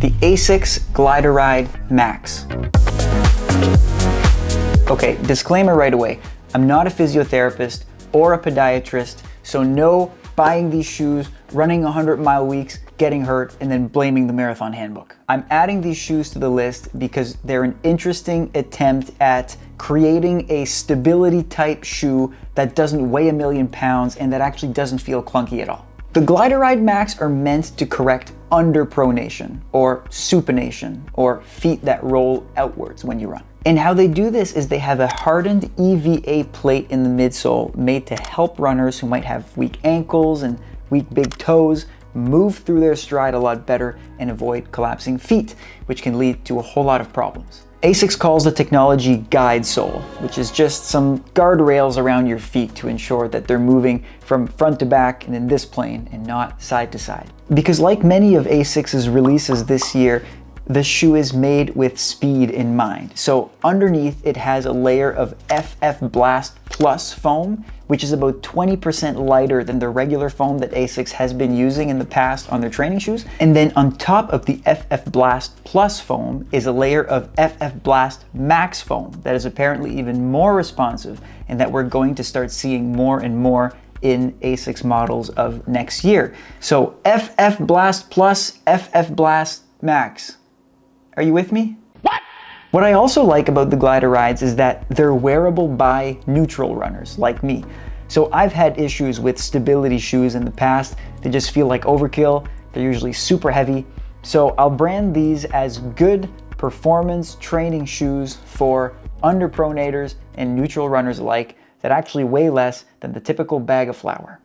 the ASICS Glideride Max. Okay, disclaimer right away. I'm not a physiotherapist or a podiatrist, so no buying these shoes, running 100-mile weeks, getting hurt, and then blaming the Marathon Handbook. I'm adding these shoes to the list because they're an interesting attempt at creating a stability type shoe that doesn't weigh 1,000,000 pounds and that actually doesn't feel clunky at all. The Glideride Max are meant to correct underpronation or supination or feet that roll outwards when you run. And how they do this is they have a hardened EVA plate in the midsole made to help runners who might have weak ankles and weak big toes move through their stride a lot better and avoid collapsing feet, which can lead to a whole lot of problems. ASICS calls the technology guide sole, which is just some guardrails around your feet to ensure that they're moving from front to back and in this plane and not side to side. Because like many of ASICS's releases this year, the shoe is made with speed in mind. So underneath it has a layer of FF Blast Plus foam, which is about 20% lighter than the regular foam that ASICS has been using in the past on their training shoes. And then on top of the FF Blast Plus foam is a layer of FF Blast Max foam that is apparently even more responsive and that we're going to start seeing more and more in ASICS models of next year. So FF Blast Plus, FF Blast Max. Are you with me? What I also like about the Gliderides is that they're wearable by neutral runners like me. So I've had issues with stability shoes in the past. They just feel like overkill. They're usually super heavy. So I'll brand these as good performance training shoes for underpronators and neutral runners alike that actually weigh less than the typical bag of flour.